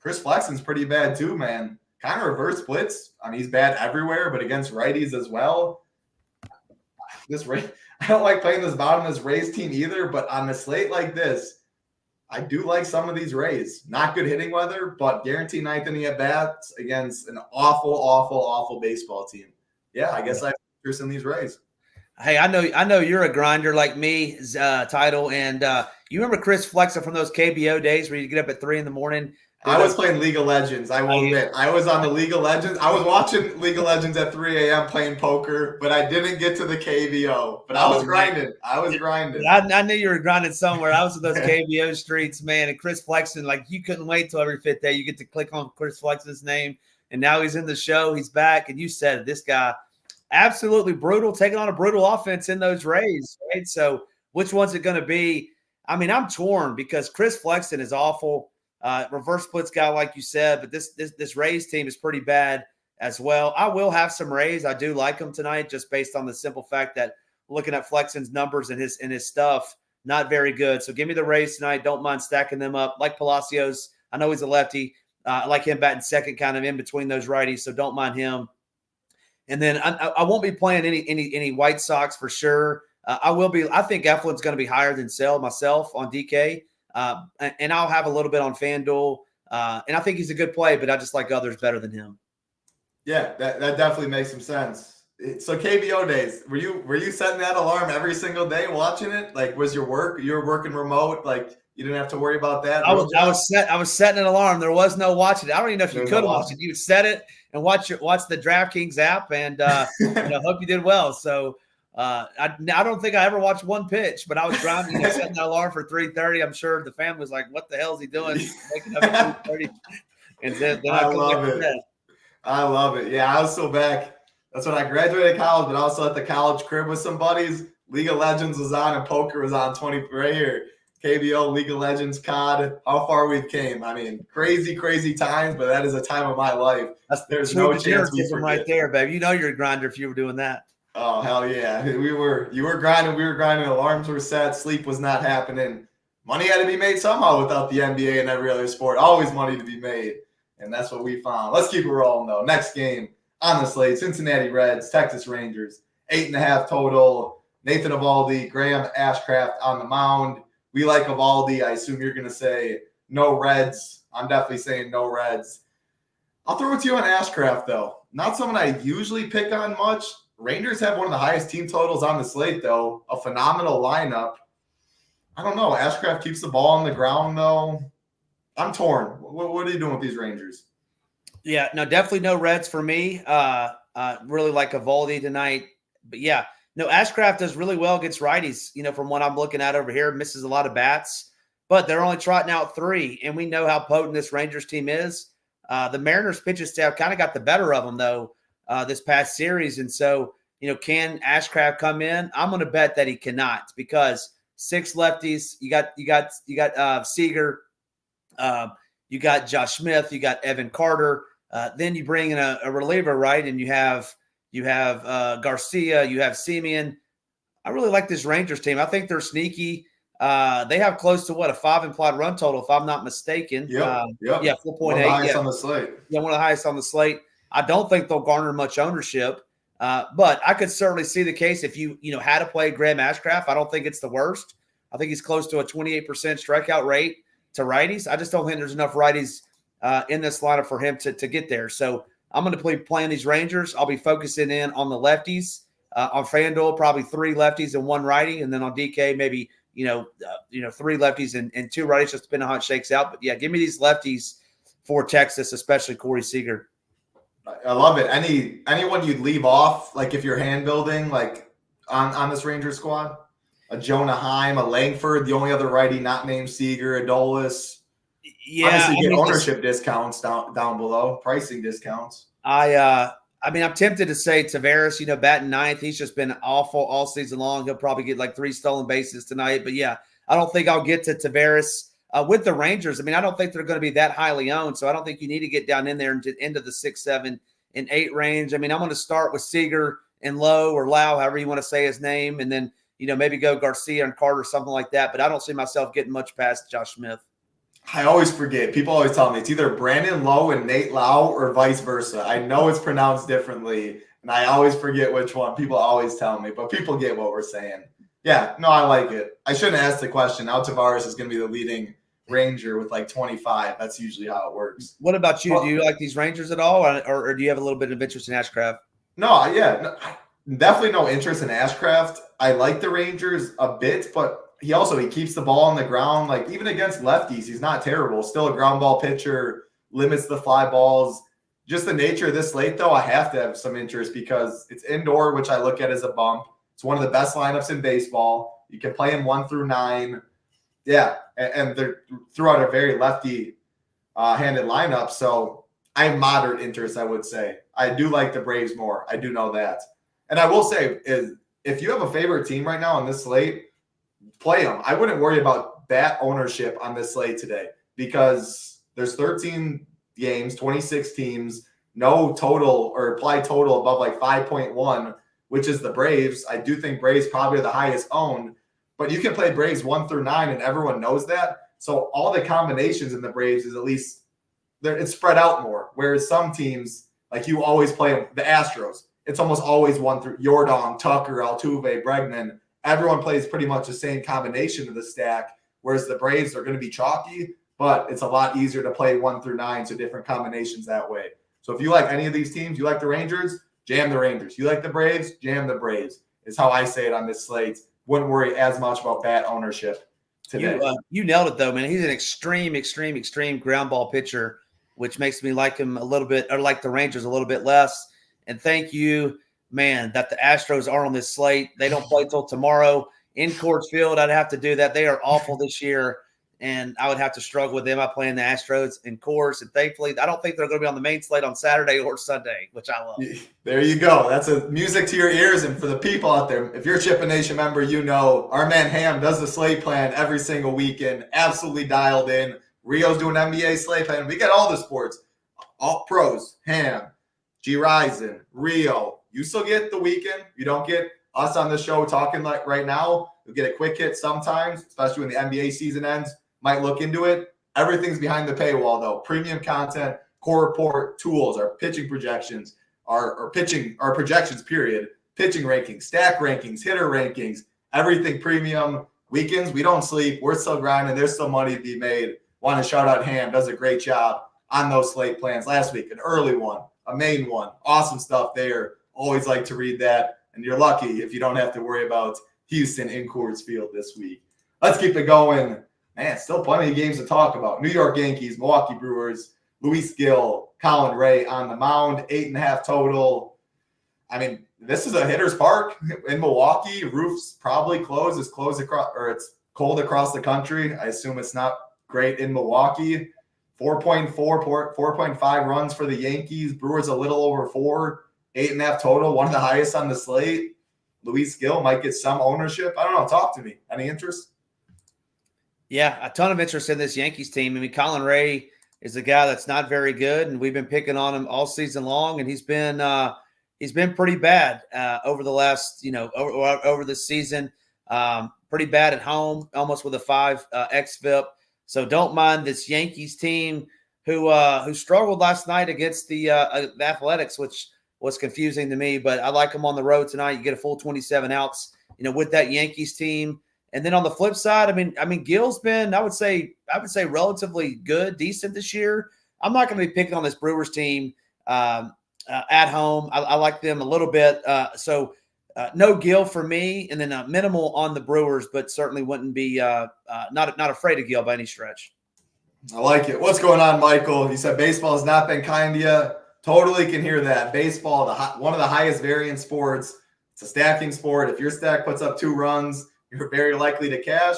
Chris Flexen's pretty bad too, man. Kind of reverse splits. I mean, he's bad everywhere, but against righties as well. I don't like playing this bottomless Rays team either, but on a slate like this, I do like some of these Rays. Not good hitting weather, but guaranteed ninth inning at bats against an awful, awful, awful baseball team. Yeah, I guess I have interest in these Rays.
Hey, I know you're a grinder like me, Title, and you remember Chris Flexen from those KBO days where you get up at 3 a.m.
I was playing League of Legends. I will admit, I was on the League of Legends. I was watching League of Legends at 3 a.m. playing poker, but I didn't get to the KBO. But I was grinding.
I knew you were grinding somewhere. I was in those KBO streets, man. And Chris Flexen, like you couldn't wait till every 5th day you get to click on Chris Flexen's name, and now he's in the show. He's back, and you said this guy. Absolutely brutal, taking on a brutal offense in those Rays, right? So which one's it going to be? I mean, I'm torn because Chris Flexen is awful. Reverse splits guy, like you said, but this Rays team is pretty bad as well. I will have some Rays. I do like them tonight just based on the simple fact that looking at Flexen's numbers and his stuff, not very good. So give me the Rays tonight. Don't mind stacking them up. Like Palacios, I know he's a lefty. I like him batting second kind of in between those righties, so don't mind him. And then I won't be playing any White Sox for sure. I will be. I think Eflin's going to be higher than Sale myself on DK, and I'll have a little bit on FanDuel. And I think he's a good play, but I just like others better than him.
Yeah, that definitely makes some sense. So KBO days, were you setting that alarm every single day watching it? Like, was you were working remote? Like, you didn't have to worry about that.
I was setting an alarm. There was no watching it. I don't even know if you could watch it. You set it and watch the DraftKings app, and hope you did well. So I don't think I ever watched one pitch, but I was grinding, setting that alarm for 3:30. I'm sure the family was like, "What the hell is he doing? Waking up at 3:30?" And then
I love it. I love it. Yeah, I was still back. That's when I graduated college, but also at the college crib with some buddies. League of Legends was on and poker was on 20 right here. KBO, League of Legends, COD, how far we've came. I mean, crazy, crazy times, but that is a time of my life. There's no chance we forget.
Right there, babe. You know you're a grinder if you were doing that.
Oh, hell yeah. You were grinding. We were grinding. Alarms were set. Sleep was not happening. Money had to be made somehow without the NBA and every other sport. Always money to be made. And that's what we found. Let's keep it rolling, though. Next game on the slate, Cincinnati Reds, Texas Rangers, 8.5 total. Nathan Eovaldi, Graham Ashcraft on the mound. We like Eovaldi. I assume you're going to say no Reds. I'm definitely saying no Reds. I'll throw it to you on Ashcraft, though. Not someone I usually pick on much. Rangers have one of the highest team totals on the slate, though. A phenomenal lineup. I don't know. Ashcraft keeps the ball on the ground, though. I'm torn. What are you doing with these Rangers?
Yeah, no, definitely no Reds for me. Really like Eovaldi tonight. But, yeah, no, Ashcraft does really well against righties, from what I'm looking at over here. Misses a lot of bats. But they're only trotting out 3, and we know how potent this Rangers team is. The Mariners pitching staff kind of got the better of them, though, this past series. And so, can Ashcraft come in? I'm going to bet that he cannot, because 6 lefties. You got Seager. You got Josh Smith. You got Evan Carter. Then you bring in a reliever, right? And you have Garcia. You have Semien. I really like this Rangers team. I think they're sneaky. They have close to a 5 implied run total, if I'm not mistaken.
Yep.
Yeah, 4.8.
One of the highest on the slate.
Yeah, one of the highest on the slate. I don't think they'll garner much ownership, but I could certainly see the case if you had to play Graham Ashcraft. I don't think it's the worst. I think he's close to a 28% strikeout rate to righties. I just don't think there's enough righties in this lineup for him to get there. So I'm going to be playing these Rangers. I'll be focusing in on the lefties. On FanDuel, probably 3 lefties and 1 righty, and then on DK maybe 3 lefties and 2 righties, just depending on how it shakes out. But yeah, give me these lefties for Texas, especially Corey Seager.
I love it. Anyone you'd leave off, like if you're hand building, like on this Ranger squad? A Jonah Heim, a Langford, the only other righty not named Seager, Adolis.
Yeah,
obviously get ownership discounts down below, pricing discounts.
I'm tempted to say Tavares, batting 9th. He's just been awful all season long. He'll probably get like 3 stolen bases tonight. But yeah, I don't think I'll get to Tavares with the Rangers. I don't think they're going to be that highly owned. So I don't think you need to get down in there into the 6, 7, and 8 range. I'm going to start with Seager and Lowe or Lau, however you want to say his name. And then, maybe go Garcia and Carter, something like that. But I don't see myself getting much past Josh Smith.
I always forget. People always tell me it's either Brandon Lowe and Nate Lau or vice versa. I know it's pronounced differently, and I always forget which one. People always tell me, but people get what we're saying. Yeah, no, I like it. I shouldn't ask the question. Now Tavares is going to be the leading Ranger with like 25. That's usually how it works.
What about you? Do you like these Rangers at all, or do you have a little bit of interest in Ashcraft?
No, definitely no interest in Ashcraft. I like the Rangers a bit, but he keeps the ball on the ground. Like even against lefties, he's not terrible. Still a ground ball pitcher, limits the fly balls. Just the nature of this slate, though, I have to have some interest because it's indoor, which I look at as a bump. It's one of the best lineups in baseball. You can play him 1 through 9. Yeah, and they're throughout a very lefty-handed lineup. So I have moderate interest, I would say. I do like the Braves more. I do know that. And I will say, if you have a favorite team right now on this slate, play them. I wouldn't worry about bat ownership on this slate today because there's 13 games, 26 teams, no total or applied total above like 5.1, which is the Braves. I do think Braves probably are the highest owned, but you can play Braves 1 through 9 and everyone knows that. So all the combinations in the Braves is at least it's spread out more. Whereas some teams, like you always play the Astros, it's almost always 1 through Yordan, Tucker, Altuve, Bregman. Everyone plays pretty much the same combination of the stack, whereas the Braves are going to be chalky, but it's a lot easier to play 1 through 9, so different combinations that way. So if you like any of these teams, you like the Rangers, jam the Rangers. You like the Braves, jam the Braves is how I say it on this slate. Wouldn't worry as much about bat ownership today.
You nailed it, though, man. He's an extreme ground ball pitcher, which makes me like him a little bit, or like the Rangers a little bit less. And thank you, man, that the Astros are on this slate. They don't play till tomorrow in Coors Field. I'd have to do that. They are awful this year, and I would have to struggle with them by playing the Astros in Coors. And thankfully, I don't think they're going to be on the main slate on Saturday or Sunday, which I love.
There you go. That's a music to your ears. And for the people out there, if you're a Chip and Nation member, our man Ham does the slate plan every single weekend. Absolutely dialed in. Rio's doing NBA slate plan. We got all the sports, all pros, Ham, G. Rison, Rio, you still get the weekend. You don't get us on the show talking like right now. You'll get a quick hit sometimes, especially when the NBA season ends. Might look into it. Everything's behind the paywall, though. Premium content, core report, tools, our pitching projections, our projections, period. Pitching rankings, stack rankings, hitter rankings, everything premium. Weekends, we don't sleep. We're still grinding. There's still money to be made. Want to shout out Ham. Does a great job on those slate plans. Last week, an early one, a main one. Awesome stuff there. Always like to read that. And you're lucky if you don't have to worry about Houston in Coors Field this week. Let's keep it going. Man, still plenty of games to talk about. New York Yankees, Milwaukee Brewers, Luis Gil, Colin Ray on the mound, 8.5 total. I mean, this is a hitter's park in Milwaukee. Roof's probably closed. It's closed across, or it's cold across the country. I assume it's not great in Milwaukee. 4.5 runs for the Yankees. Brewers a little over 4. 8.5 total. One of the highest on the slate. Luis Gil might get some ownership. I don't know. Talk to me. Any interest?
Yeah, a ton of interest in this Yankees team. I mean, Colin Ray is a guy that's not very good, and we've been picking on him all season long, and he's been pretty bad over the last, over this season. Pretty bad at home, almost with a 5 xFIP. So don't mind this Yankees team who struggled last night against the Athletics, which was confusing to me. But I like them on the road tonight. You get a full 27 outs, with that Yankees team. And then on the flip side, I mean, Gil's been, I would say relatively good, decent this year. I'm not going to be picking on this Brewers team at home. I like them a little bit. So no Gil for me, and then minimal on the Brewers, but certainly wouldn't be not afraid of Gil by any stretch.
I like it. What's going on, Michael? You said baseball has not been kind to you. Totally can hear that. Baseball, one of the highest variance sports. It's a stacking sport. If your stack puts up 2 runs, you're very likely to cash.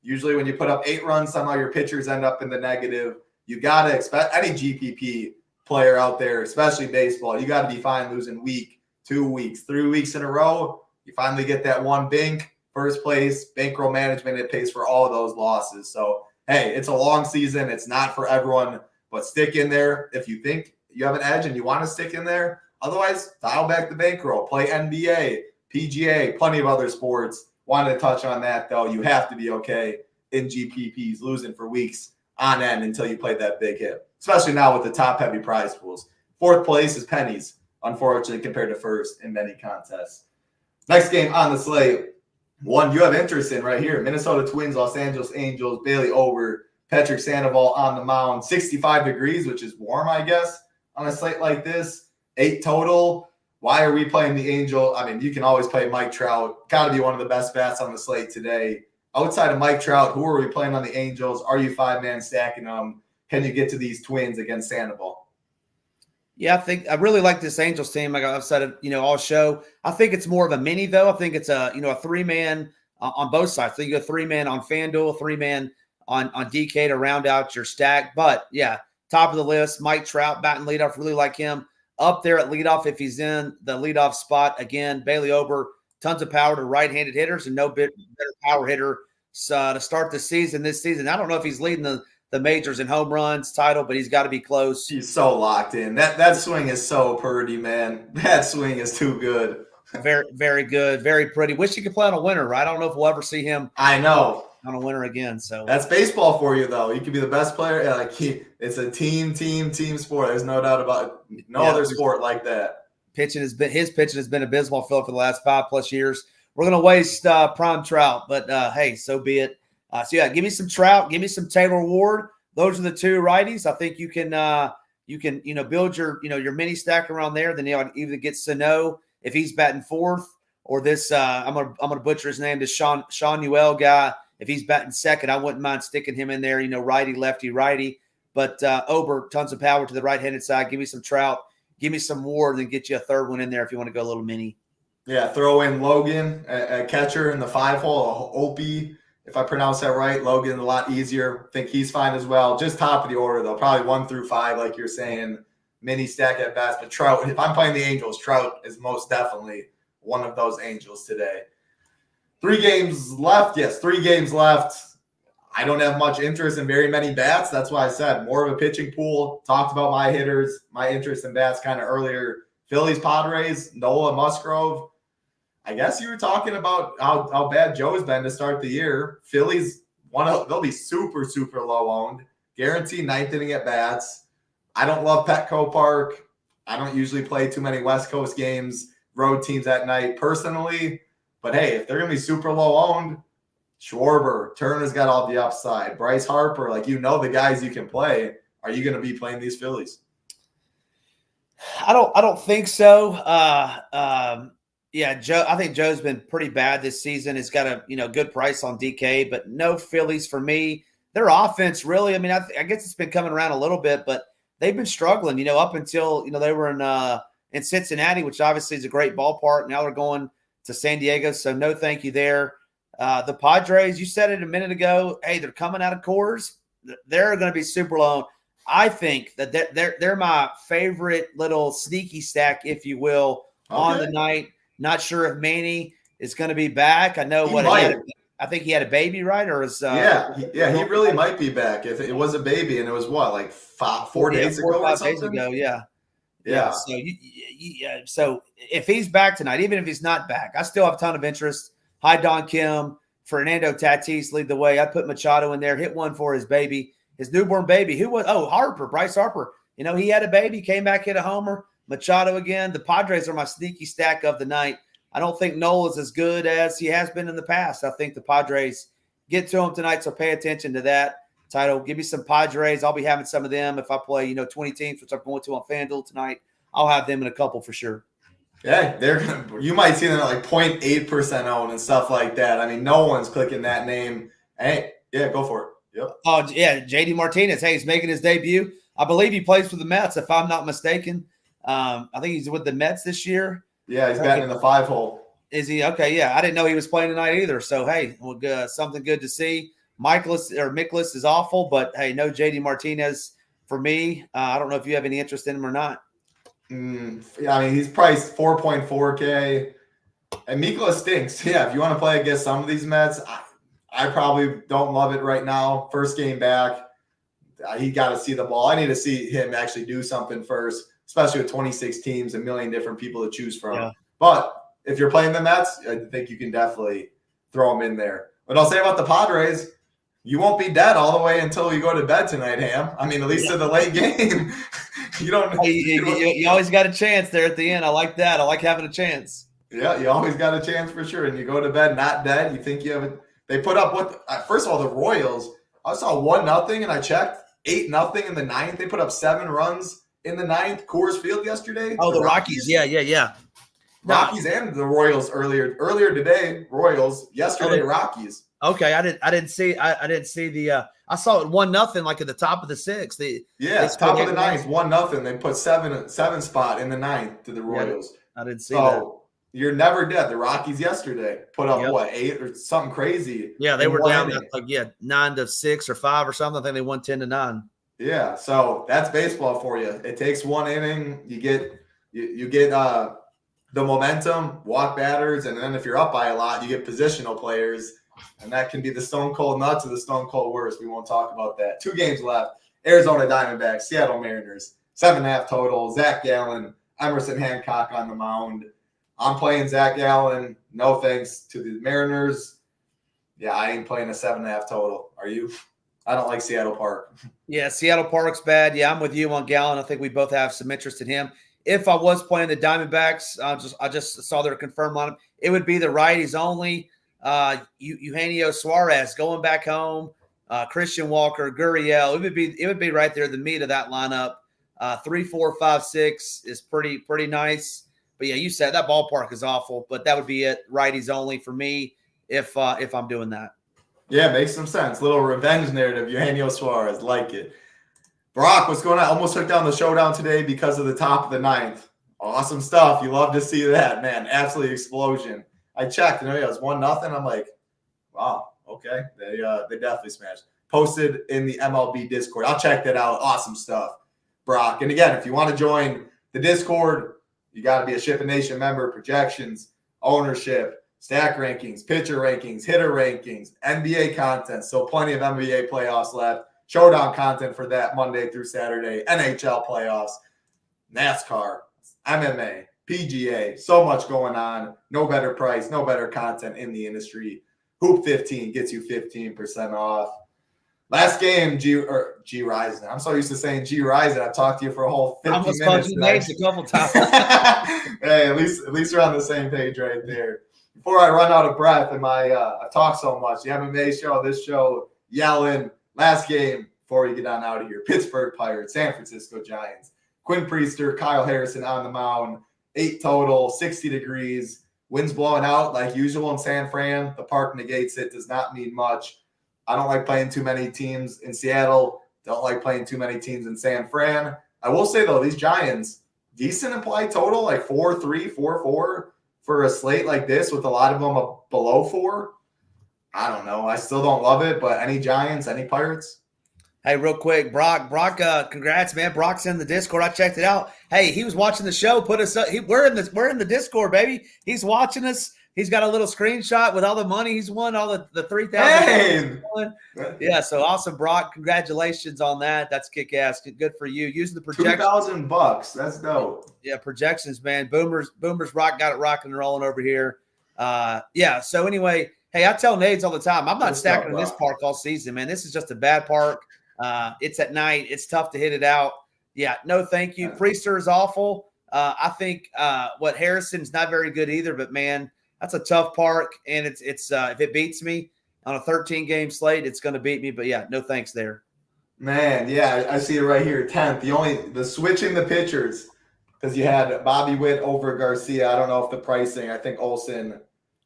Usually when you put up 8 runs, somehow your pitchers end up in the negative. You got to expect any GPP player out there, especially baseball, you got to be fine losing week, 2 weeks, 3 weeks in a row. You finally get that one bink, first place, bankroll management, it pays for all of those losses. So, hey, it's a long season. It's not for everyone, but stick in there if you think you have an edge and you want to stick in there. Otherwise, dial back the bankroll, play NBA, PGA, plenty of other sports. Wanted to touch on that, though. You have to be okay in GPPs, losing for weeks on end until you play that big hit, especially now with the top-heavy prize pools. 4th place is pennies, unfortunately, compared to first in many contests. Next game on the slate, one you have interest in right here. Minnesota Twins, Los Angeles Angels, Bailey Ober, Patrick Sandoval on the mound. 65 degrees, which is warm, I guess, on a slate like this. 8 total. Why are we playing the Angel? I mean, you can always play Mike Trout. Got to be one of the best bats on the slate today. Outside of Mike Trout, who are we playing on the Angels? Are you 5-man stacking them? Can you get to these Twins against Sandoval?
Yeah, I really like this Angels team. Like I've said it, all show. I think it's more of a mini, though. I think it's a 3-man on both sides. So you go 3-man on FanDuel, 3-man on DK to round out your stack. But, yeah, top of the list, Mike Trout, batting leadoff. Really like him. Up there at leadoff if he's in the leadoff spot. Again, Bailey Ober, tons of power to right-handed hitters and no better power hitter to start the season this season. I don't know if he's leading the majors in home runs title, but he's got to be close.
He's so locked in. That swing is so pretty, man. That swing is too good.
Very, very good. Very pretty. Wish he could play on a winner, right? I don't know if we'll ever see him.
I know.
On a winner again. So
that's baseball for you, though. You could be the best player. It's a team sport. There's no doubt about it. No other sport like that.
His pitching has been abysmal, Phil, for the last 5+ years. We're going to waste prime Trout, but hey, so be it. So yeah, give me some Trout, give me some Taylor Ward. Those are the 2 righties. I think you can build your mini stack around there. Then you either get Sano if he's batting 4th, or this I'm gonna butcher his name, this Sean Newell guy. If he's batting 2nd, I wouldn't mind sticking him in there. Righty, lefty, righty. But Ober, tons of power to the right-handed side. Give me some Trout. Give me some Ward, and get you a 3rd one in there if you want to go a little mini. Yeah,
throw in Logan, a catcher in the 5-hole, Opie, if I pronounce that right. Logan, a lot easier. Think he's fine as well. Just top of the order, though. Probably 1 through 5, like you're saying. Mini stack at best. But Trout, if I'm playing the Angels, Trout is most definitely one of those Angels today. 3 games left. Yes, 3 games left. I don't have much interest in very many bats. That's why I said more of a pitching pool. Talked about my hitters, my interest in bats kind of earlier. Phillies, Padres, Nola, Musgrove. I guess you were talking about how bad Joe's been to start the year. Phillies, they'll be super, super low owned. Guaranteed ninth inning at bats. I don't love Petco Park. I don't usually play too many West Coast games, road teams at night personally. But hey, if they're going to be super low owned, Schwarber, Turner's got all the upside. Bryce Harper, like the guys you can play. Are you going to be playing these Phillies?
I don't think so. Yeah, Joe. I think Joe's been pretty bad this season. He's got a good price on DK, but no Phillies for me. Their offense really. I mean, I guess it's been coming around a little bit, but they've been struggling. Up until they were in Cincinnati, which obviously is a great ballpark. Now they're going to San Diego, so no thank you there. The Padres, you said it a minute ago. Hey, they're coming out of Coors. They're going to be super low. I think that they're my favorite little sneaky stack, if you will, on the night. Not sure if Manny is going to be back. I know I think he had a baby, right? Or is
he really might be back. If it was a baby, and it was what, 4 days ago or
5
something?
days ago, yeah.
So
so if he's back tonight, even if he's not back, I still have a ton of interest. Hi, Don Kim, Fernando Tatis lead the way. I put Machado in there, hit one for his baby, his newborn baby. Who was? Oh, Bryce Harper. He had a baby, came back, hit a homer. Machado again. The Padres are my sneaky stack of the night. I don't think Nola is as good as he has been in the past. I think the Padres get to him tonight, so pay attention to that. Title, give me some Padres. I'll be having some of them if I play, 20 teams, which I'm going to on FanDuel tonight. I'll have them in a couple for sure.
Yeah, you might see them at like 0.8% owned and stuff like that. I mean, no one's clicking that name. Hey, yeah, go for it. Yep.
Oh, yeah, JD Martinez. Hey, he's making his debut. I believe he plays for the Mets, if I'm not mistaken. I think he's with the Mets this year.
Yeah, he's batting in the 5-hole.
Is he? Okay, yeah. I didn't know he was playing tonight either. So, hey, something good to see. Mikolas is awful, but, hey, no JD Martinez for me. I don't know if you have any interest in him or not.
Yeah, I mean, he's priced 4.4K. And Mikolas stinks. Yeah, if you want to play against some of these Mets, I probably don't love it right now. First game back. He got to see the ball. I need to see him actually do something first, especially with 26 teams, a million different people to choose from. Yeah. But if you're playing the Mets, I think you can definitely throw them in there. But I'll say about the Padres, you won't be dead all the way until you go to bed tonight, Ham. I mean, at least in the late game.
You always got a chance there at the end. I like that. I like having a chance.
Yeah, you always got a chance for sure. And you go to bed not dead. You think you have it. They put up first of all, the Royals, I saw 1-0 and I checked 8-0 in the ninth. They put up 7 runs in the ninth. Coors Field yesterday.
Oh, the Rockies. Yeah.
Rockies and the Royals earlier today. Royals yesterday. Rockies.
Okay, I didn't see the. I saw it 1-0 like at the top of the sixth.
Top of the ninth, 1-0. They put seven spot in the ninth to the Royals.
I didn't see that.
You're never dead. The Rockies yesterday put up 8 or something crazy.
Yeah, they were down 9-6 or 5 or something. I think they won 10-9.
Yeah, so that's baseball for you. It takes one inning. You get the momentum, walk batters, and then if you're up by a lot, you get positional players, and that can be the stone cold nuts or the stone cold worst. We won't talk about that. 2 games left. Arizona Diamondbacks, Seattle Mariners, 7.5 total. Zach Gallen, Emerson Hancock on the mound. I'm playing Zach Gallen. No thanks to the Mariners. Yeah, I ain't playing a 7.5 total. Are you? I don't like Seattle Park.
Yeah, Seattle Park's bad. Yeah, I'm with you on Gallen. I think we both have some interest in him. If I was playing the Diamondbacks, I just saw their confirmed lineup. It would be the righties only. Eugenio Suarez going back home. Christian Walker, Gurriel. It would be right there, the meat of that lineup. 3, 4, 5, 6 is pretty nice. But yeah, you said that ballpark is awful, but that would be it. Righties only for me if I'm doing that.
Yeah, makes some sense. Little revenge narrative. Eugenio Suarez, like it. Brock, what's going on? Almost took down the showdown today because of the top of the ninth. Awesome stuff. You love to see that, man. Absolute explosion. I checked, it was 1-0. I'm like, wow, okay. They definitely smashed. Posted in the MLB Discord. I'll check that out. Awesome stuff, Brock. And again, if you want to join the Discord, you got to be a SHIPIT Nation member. Projections, ownership, stack rankings, pitcher rankings, hitter rankings, NBA content. So plenty of NBA playoffs left. Showdown content for that Monday through Saturday. NHL playoffs, NASCAR. MMA, PGA, so much going on. No better price, no better content in the industry. Hoop 15 gets you 15% off. Last game, G Ryzen. I'm so used to saying G Ryzen. I've talked to you for a whole 50 minutes.
I almost called you names a couple times.
Hey, at least we're on the same page right there. Before I run out of breath and I've talked so much, the MMA show, this show, yelling. Last game before we get on out of here. Pittsburgh Pirates, San Francisco Giants. Quinn Priester, Kyle Harrison on the mound. 8 total, 60 degrees. Winds blowing out like usual in San Fran. The park negates it. Does not mean much. I don't like playing too many teams in Seattle. Don't like playing too many teams in San Fran. I will say, though, these Giants, decent implied total, like 4-3, 4-4 for a slate like this with a lot of them below 4. I don't know. I still don't love it, but any Giants, any Pirates?
Hey, real quick, Brock, congrats, man. Brock's in the Discord. I checked it out. Hey, he was watching the show. Put us up. We're in the Discord, baby. He's watching us. He's got a little screenshot with all the money he's won, all the 3,000.
Hey!
Yeah, so awesome, Brock. Congratulations on that. That's kick-ass. Good for you. Using the projection.
$2,000. That's dope.
Yeah, projections, man. Boomers Rock got it rocking and rolling over here. Yeah, so anyway, hey, I tell Nades all the time, I'm not stacking in this park all season, man. This is just a bad park. It's at night. It's tough to hit it out. Yeah, no thank you. Priester is awful. I think Harrison's not very good either, but, man, that's a tough park, and it's if it beats me on a 13-game slate, it's going to beat me. But, yeah, no thanks there.
Man, yeah, I see it right here, 10th. The switching the pitchers, because you had Bobby Witt over Garcia. I don't know if the pricing, I think Olsen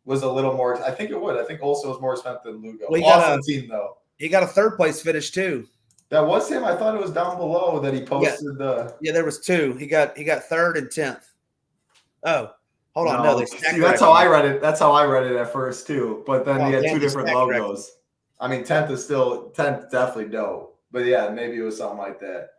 was a little more. I think it would. I think Olsen was more expensive than Lugo.
Well,
awesome team, though.
He got a third-place finish, too.
That was him? I thought it was down below that he posted the.
Yeah, there was 2. He got 3rd and 10th. Oh. Hold on, no.
See, that's how I read it. That's how I read it at first too. But then he had 2 different logos. I mean, 10th definitely dope. But yeah, maybe it was something like that.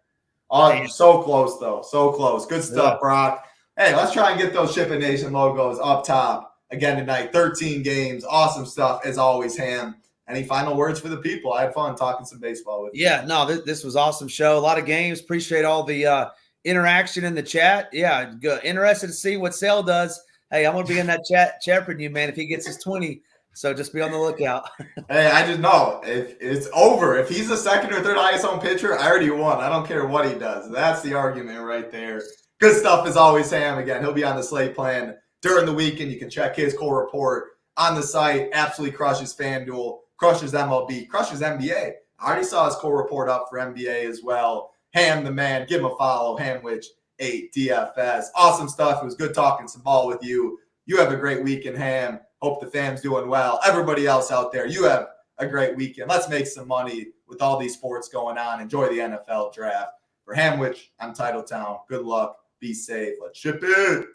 Oh, so close though. So close. Good stuff, Brock. Hey, let's try and get those SHIPIT Nation logos up top again tonight. 13 games. Awesome stuff as always, Ham. Any final words for the people? I had fun talking some baseball with you.
Yeah, no, this was awesome show. A lot of games. Appreciate all the interaction in the chat. Yeah, good. Interested to see what Sale does. Hey, I'm going to be in that chat with you, man, if he gets his 20. So just be on the lookout.
Hey, I just know if it's over. If he's the second or third highest owned pitcher, I already won. I don't care what he does. That's the argument right there. Good stuff as always, Sam. Again, he'll be on the slate plan during the weekend. You can check his core report on the site. Absolutely crushes FanDuel, crushes MLB, crushes NBA. I already saw his core report up for NBA as well. Ham the man. Give him a follow. Hamwich 8 DFS. Awesome stuff. It was good talking some ball with you. You have a great weekend, Ham. Hope the fam's doing well. Everybody else out there, you have a great weekend. Let's make some money with all these sports going on. Enjoy the NFL draft. For Hamwich, I'm Titletown. Good luck. Be safe. Let's ship it.